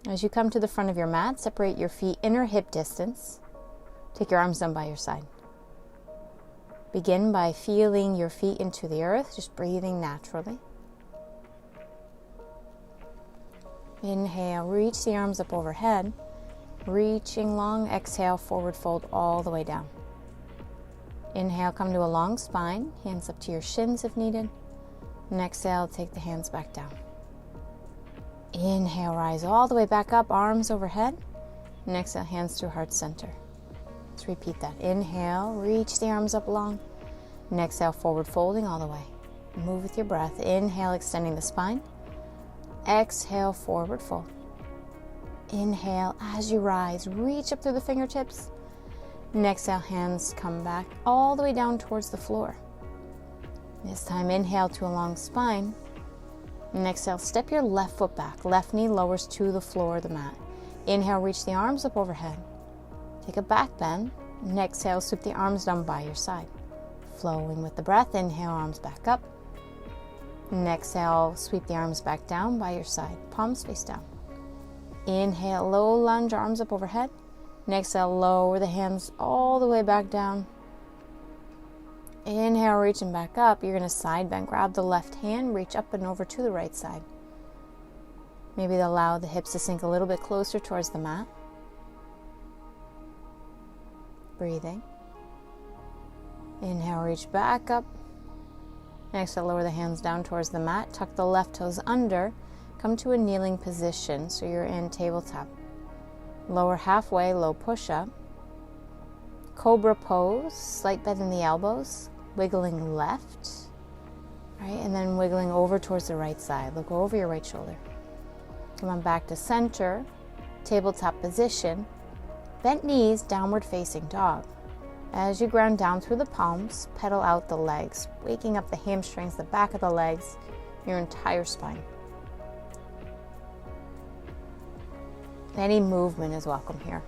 As you come to the front of your mat, separate your feet inner hip distance. Take your arms down by your side. Begin by feeling your feet into the earth, just breathing naturally. Inhale, reach the arms up overhead. Reaching long, exhale, forward fold all the way down. Inhale, come to a long spine, hands up to your shins if needed. And exhale, take the hands back down. Inhale, rise all the way back up, arms overhead. And exhale, hands to heart center. Let's repeat that. Inhale, reach the arms up long. And exhale, forward folding all the way. Move with your breath. Inhale, extending the spine. Exhale, forward fold. Inhale, as you rise, reach up through the fingertips. And exhale, hands come back all the way down towards the floor. This time, inhale to a long spine. And exhale, step your left foot back. Left knee lowers to the floor of the mat. Inhale, reach the arms up overhead. Take a back bend. And exhale, sweep the arms down by your side. Flowing with the breath, inhale, arms back up. And exhale, sweep the arms back down by your side. Palms face down. Inhale, low lunge, arms up overhead. And exhale, lower the hands all the way back down. Inhale, reaching back up. You're going to side bend. Grab the left hand, reach up and over to the right side. Maybe allow the hips to sink a little bit closer towards the mat. Breathing. Inhale, reach back up. Exhale, lower the hands down towards the mat. Tuck the left toes under. Come to a kneeling position, so you're in tabletop. Lower halfway, low push-up. Cobra pose, slight bend in the elbows. Wiggling left, right, and then wiggling over towards the right side. Look over your right shoulder. Come on back to center, tabletop position. Bent knees, downward facing dog. As you ground down through the palms, pedal out the legs, waking up the hamstrings, the back of the legs, your entire spine. Any movement is welcome here.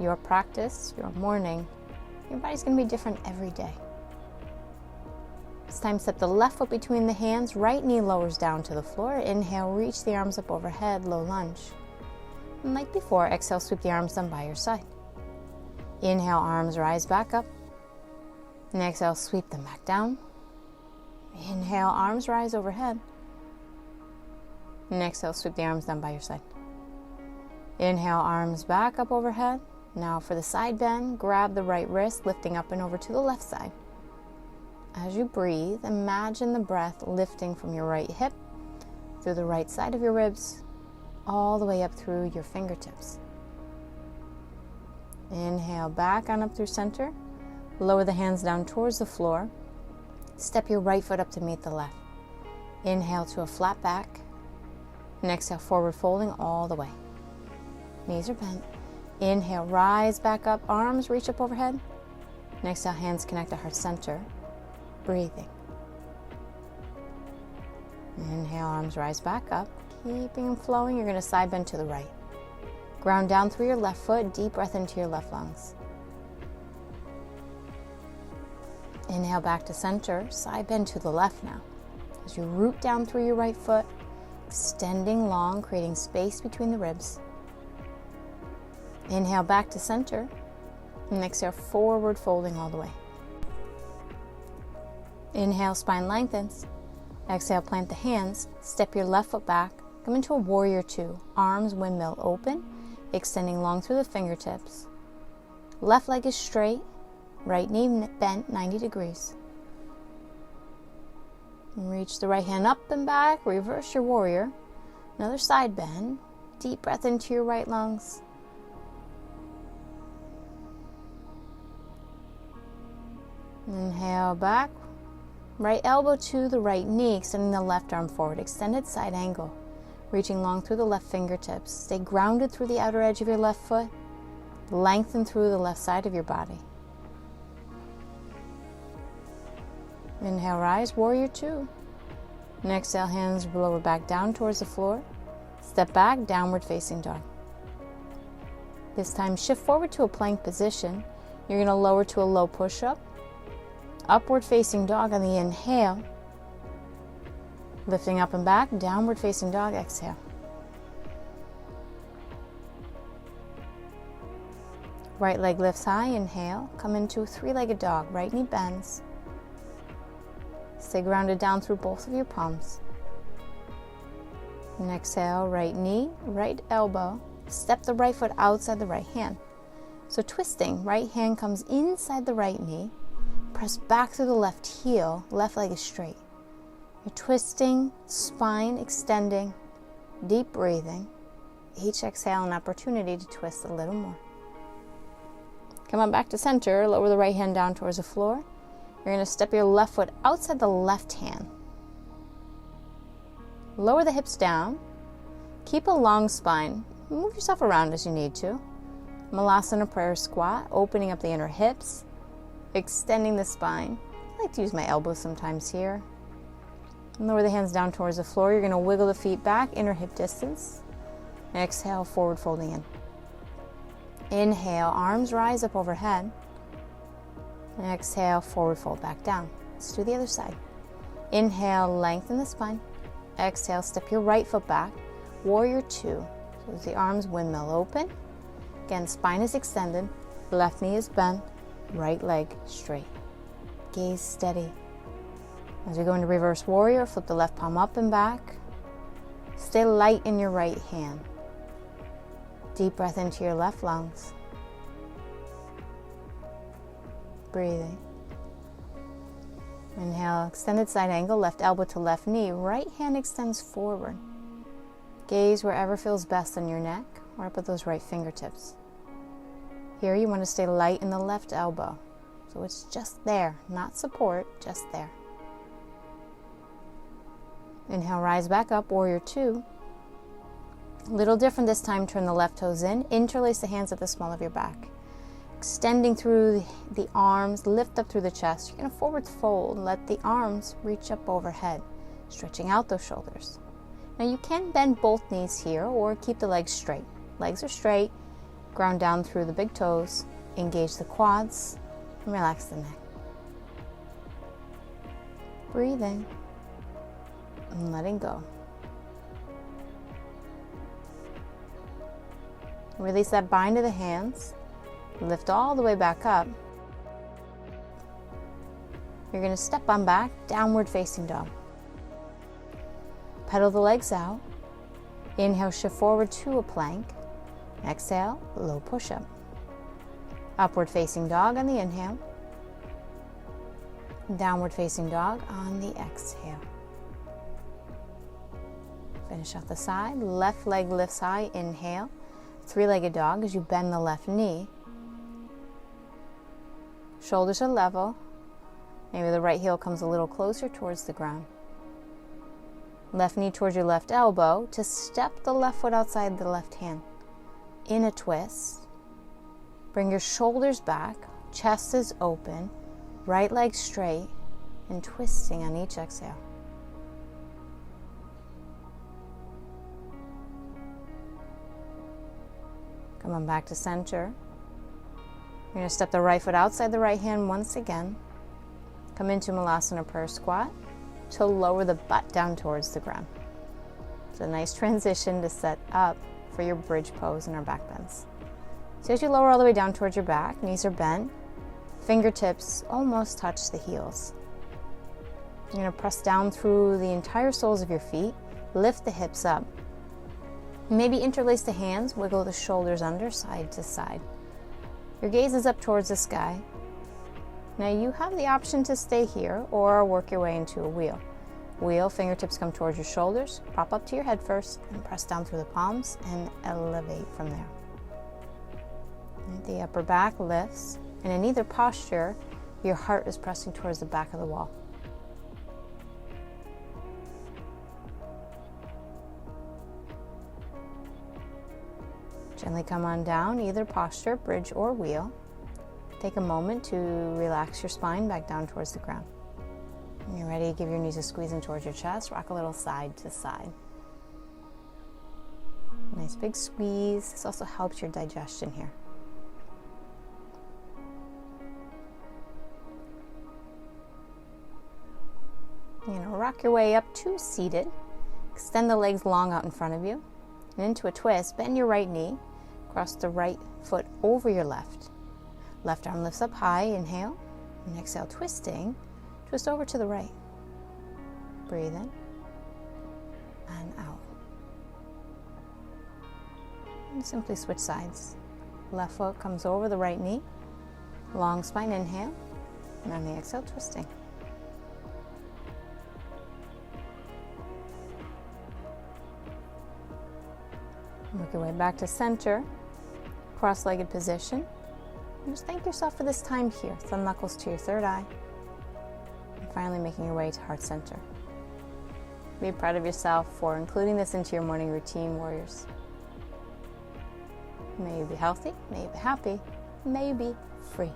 Your practice, your morning, your body's going to be different every day. It's time to step the left foot between the hands, right knee lowers down to the floor. Inhale, reach the arms up overhead, low lunge. And like before, exhale, sweep the arms down by your side. Inhale, arms rise back up. And exhale, sweep them back down. Inhale, arms rise overhead. And exhale, sweep the arms down by your side. Inhale, arms back up overhead. Now for the side bend, grab the right wrist, lifting up and over to the left side. As you breathe, imagine the breath lifting from your right hip, through the right side of your ribs, all the way up through your fingertips. Inhale, back on up through center. Lower the hands down towards the floor. Step your right foot up to meet the left. Inhale to a flat back. And exhale, forward folding all the way. Knees are bent. Inhale, rise back up, arms reach up overhead. And exhale, hands connect to heart center. Breathing. Inhale, arms rise back up. Keeping them flowing, you're going to side bend to the right. Ground down through your left foot, deep breath into your left lungs. Inhale back to center, side bend to the left now. As you root down through your right foot, extending long, creating space between the ribs. Inhale back to center, and exhale, forward folding all the way. Inhale, spine lengthens. Exhale, plant the hands, step your left foot back, come into a warrior two, arms windmill open, extending long through the fingertips. Left leg is straight, right knee bent 90 degrees. Reach the right hand up and back, reverse your warrior. Another side bend, deep breath into your right lungs. Inhale back, right elbow to the right knee, extending the left arm forward, extended side angle, reaching long through the left fingertips. Stay grounded through the outer edge of your left foot, lengthen through the left side of your body. Inhale, rise, warrior two. And exhale, hands lower back down towards the floor. Step back, downward facing dog. This time, shift forward to a plank position. You're going to lower to a low push-up. Upward facing dog on the inhale. Lifting up and back, downward facing dog, exhale. Right leg lifts high, inhale. Come into a three-legged dog. Right knee bends. Stay grounded down through both of your palms. And exhale, right knee, right elbow. Step the right foot outside the right hand. So twisting, right hand comes inside the right knee. Press back through the left heel, left leg is straight. You're twisting, spine extending, deep breathing. Each exhale, an opportunity to twist a little more. Come on back to center, lower the right hand down towards the floor. You're going to step your left foot outside the left hand. Lower the hips down. Keep a long spine. Move yourself around as you need to. Malasana prayer squat, opening up the inner hips, extending the spine. I like to use my elbows sometimes here. And lower the hands down towards the floor. You're going to wiggle the feet back, inner hip distance. And exhale, forward folding in. Inhale, arms rise up overhead. And exhale, forward fold back down. Let's do the other side. Inhale, lengthen the spine. Exhale, step your right foot back. Warrior two. So as the arms windmill open. Again, spine is extended. Left knee is bent. Right leg straight. Gaze steady. As we go into reverse warrior, flip the left palm up and back. Stay light in your right hand. Deep breath into your left lungs. Breathing. Inhale, extended side angle, left elbow to left knee. Right hand extends forward. Gaze wherever feels best on your neck or up at those right fingertips. Here you want to stay light in the left elbow. So it's just there, not support, just there. Inhale, rise back up, warrior two. A little different this time, turn the left toes in, interlace the hands at the small of your back. Extending through the arms, lift up through the chest. You're going to forward fold, let the arms reach up overhead, stretching out those shoulders. Now you can bend both knees here or keep the legs straight. Legs are straight, ground down through the big toes, engage the quads, and relax the neck. Breathing and letting go. Release that bind of the hands. Lift all the way back up. You're going to step on back, downward facing dog. Pedal the legs out. Inhale, shift forward to a plank. Exhale, low push-up. Upward facing dog on the inhale. Downward facing dog on the exhale. Finish off the side. Left leg lifts high. Inhale. Three-legged dog as you bend the left knee. Shoulders are level. Maybe the right heel comes a little closer towards the ground. Left knee towards your left elbow to step the left foot outside the left hand. In a twist. Bring your shoulders back. Chest is open. Right leg straight. And twisting on each exhale. Come on back to center. You're going to step the right foot outside the right hand once again. Come into Malasana prayer squat to lower the butt down towards the ground. It's a nice transition to set up for your bridge pose and our back bends. So as you lower all the way down towards your back, knees are bent, fingertips almost touch the heels. You're going to press down through the entire soles of your feet, lift the hips up. Maybe interlace the hands, wiggle the shoulders under, side to side. Your gaze is up towards the sky. Now you have the option to stay here or work your way into a wheel. Wheel, fingertips come towards your shoulders, prop up to your head first, and press down through the palms and elevate from there. The upper back lifts, and in either posture, your heart is pressing towards the back of the wall. Gently come on down, either posture, bridge or wheel. Take a moment to relax your spine back down towards the ground. When you're ready, give your knees a squeeze in towards your chest. Rock a little side to side. Nice big squeeze. This also helps your digestion here. Rock your way up to seated. Extend the legs long out in front of you. And into a twist, bend your right knee. Cross the right foot over your left. Left arm lifts up high, inhale. And exhale, twisting. Twist over to the right. Breathe in and out. And simply switch sides. Left foot comes over the right knee. Long spine, inhale. And on the exhale, twisting. Work your way back to center. Cross-legged position. And just thank yourself for this time here. Thumb knuckles to your third eye. And finally making your way to heart center. Be proud of yourself for including this into your morning routine, warriors. May you be healthy, may you be happy, may you be free.